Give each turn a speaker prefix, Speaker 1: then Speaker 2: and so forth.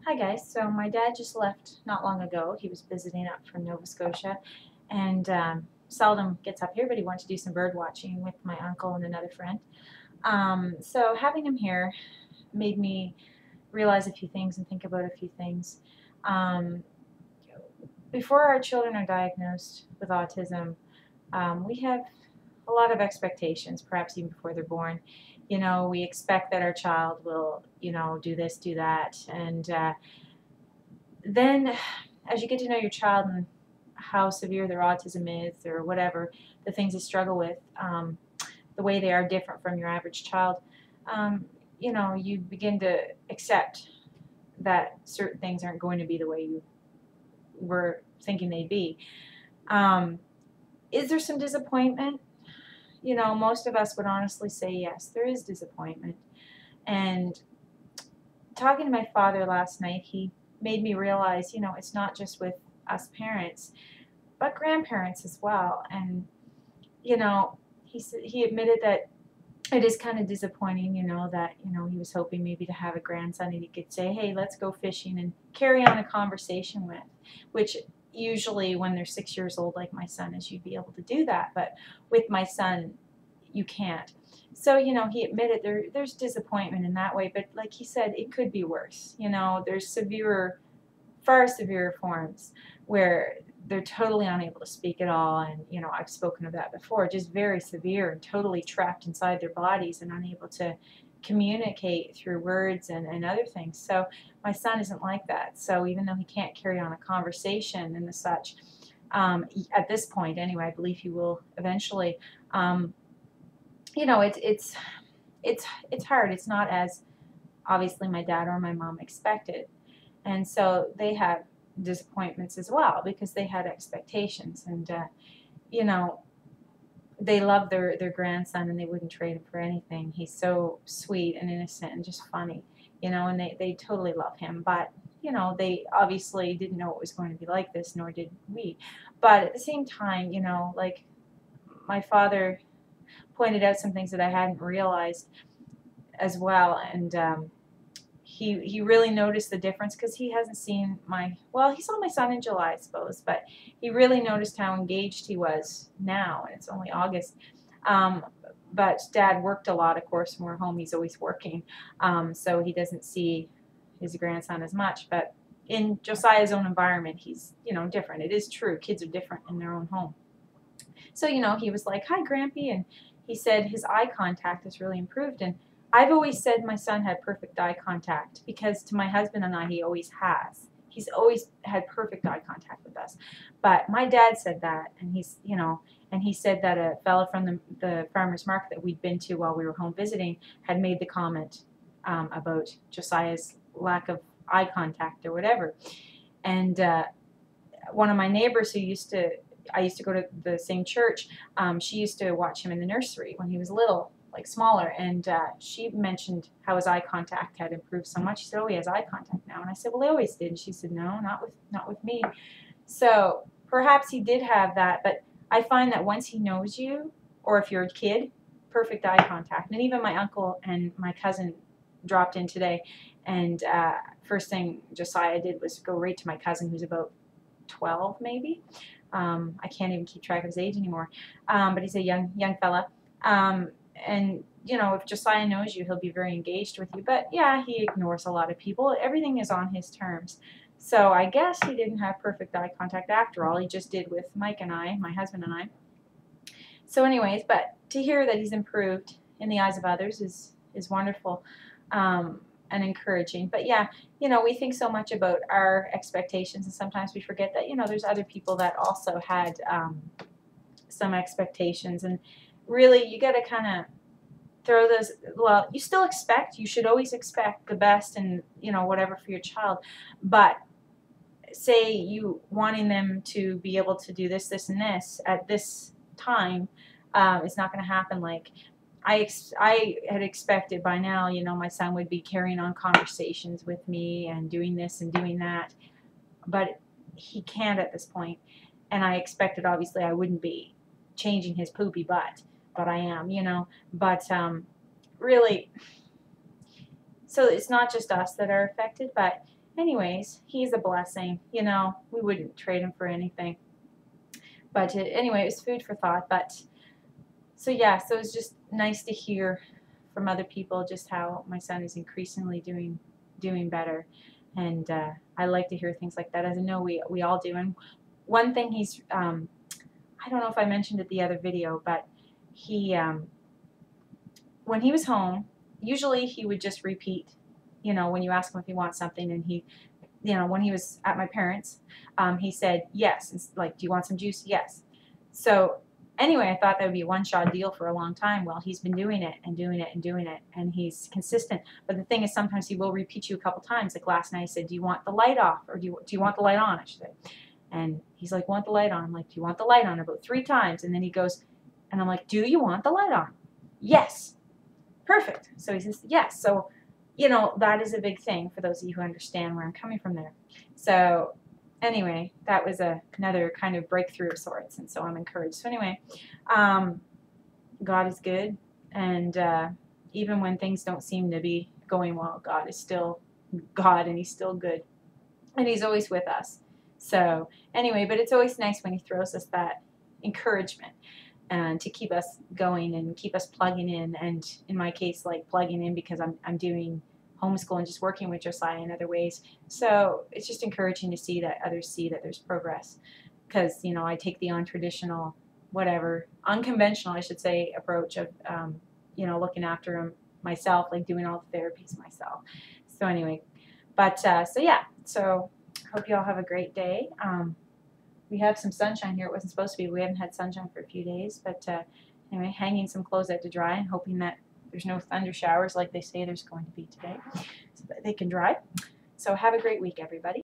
Speaker 1: Hi guys, so my dad just left not long ago. He was visiting up from Nova Scotia and seldom gets up here, but he wanted to do some bird watching with my uncle and another friend. So having him here made me realize a few things and think about a few things. Um, Before our children are diagnosed with autism, we have a lot of expectations, perhaps even before they're born. You know, we expect that our child will, do this, do that, and then as you get to know your child and how severe their autism is or whatever the things they struggle with, the way they are different from your average child, um, you begin to accept that certain things aren't going to be the way you were thinking they'd be. um, is there some disappointment? Most of us would honestly say yes, there is disappointment. And talking to my father last night, he made me realize, it's not just with us parents, but grandparents as well. And he admitted that it is kind of disappointing, that he was hoping maybe to have a grandson and he could say, "Hey, let's go fishing," and carry on a conversation with, which usually when they're 6 years old, like my son is, you'd be able to do that, but with my son, you can't. So he admitted there's disappointment in that way, but like he said, it could be worse. There's severe, far severe forms where they're totally unable to speak at all. And I've spoken of that before, just very severe and totally trapped inside their bodies and unable to communicate through words and other things. So my son isn't like that. So even though he can't carry on a conversation and the such, at this point anyway, I believe he will eventually. It's hard. It's not as obviously my dad or my mom expected. And so they have disappointments as well because they had expectations. And you know they love their grandson and they wouldn't trade him for anything. He's so sweet and innocent and just funny, and they totally love him. But they obviously didn't know it was going to be like this, nor did we. But at the same time, like my father pointed out some things that I hadn't realized as well. And he really noticed the difference because he hasn't seen he saw my son in July, I suppose, but he really noticed how engaged he was now, and it's only August. Um, but Dad worked a lot, of course. When we're home, he's always working, so he doesn't see his grandson as much. But in Josiah's own environment, he's different. It is true, kids are different in their own home. So, he was like, "Hi, Grampy," and he said his eye contact has really improved. And I've always said my son had perfect eye contact because to my husband and I, he always has. He's always had perfect eye contact with us. But my dad said that, and and he said that a fella from the farmer's market that we'd been to while we were home visiting had made the comment about Josiah's lack of eye contact or whatever. And one of my neighbors I used to go to the same church. She used to watch him in the nursery when he was little, like smaller, and she mentioned how his eye contact had improved so much. She said, "Oh, he has eye contact now." And I said, "Well, he always did." And she said, "No, not with me." So perhaps he did have that, but I find that once he knows you, or if you're a kid, perfect eye contact. And even my uncle and my cousin dropped in today, and first thing Josiah did was go right to my cousin, who's about 12 maybe. I can't even keep track of his age anymore. But he's a young fella. And if Josiah knows you, he'll be very engaged with you. But yeah, he ignores a lot of people. Everything is on his terms. So I guess he didn't have perfect eye contact after all. He just did with Mike and I, my husband and I. So anyways, but to hear that he's improved in the eyes of others is wonderful. And encouraging. But yeah, we think so much about our expectations, and sometimes we forget that there's other people that also had some expectations. And really, you got to kind of throw those. Well, you should always expect the best and whatever for your child, but say you wanting them to be able to do this and this at this time, it's not going to happen. Like I had expected by now, my son would be carrying on conversations with me and doing this and doing that, but he can't at this point. And I expected, obviously, I wouldn't be changing his poopy butt, but I am, But really, so it's not just us that are affected, but anyways, he's a blessing. You know, we wouldn't trade him for anything. But anyway, it was food for thought. But so yeah, so it's just nice to hear from other people just how my son is increasingly doing better, and I like to hear things like that, as I know we all do. And one thing he's I don't know if I mentioned it the other video, but he when he was home, usually he would just repeat, you know, when you ask him if he wants something, and he, you know, when he was at my parents', he said yes. It's like, do you want some juice? Yes. So anyway, I thought that would be a one-shot deal for a long time. Well, he's been doing it and doing it and doing it, and he's consistent. But the thing is, sometimes he will repeat you a couple times. Like last night, he said, "Do you want the light off, or do you want the light on?" I should say. And he's like, "Want the light on?" I'm like, "Do you want the light on?" About 3 times, and then he goes, and I'm like, "Do you want the light on?" Yes. Perfect. So he says yes. So, you know, that is a big thing for those of you who understand where I'm coming from there. So anyway, that was another kind of breakthrough of sorts, and so I'm encouraged. So anyway, God is good, and even when things don't seem to be going well, God is still God, and He's still good, and He's always with us. So anyway, but it's always nice when He throws us that encouragement and to keep us going and keep us plugging in. And in my case, like plugging in because I'm doing homeschool and just working with Josiah in other ways. So it's just encouraging to see that others see that there's progress, because, you know, I take the untraditional, whatever, unconventional, I should say, approach of, you know, looking after him myself, like doing all the therapies myself. So anyway, but so yeah, so hope you all have a great day. We have some sunshine here. It wasn't supposed to be. We haven't had sunshine for a few days, but anyway, hanging some clothes out to dry and hoping that there's no thunder showers like they say there's going to be today, so that they can dry. So have a great week, everybody.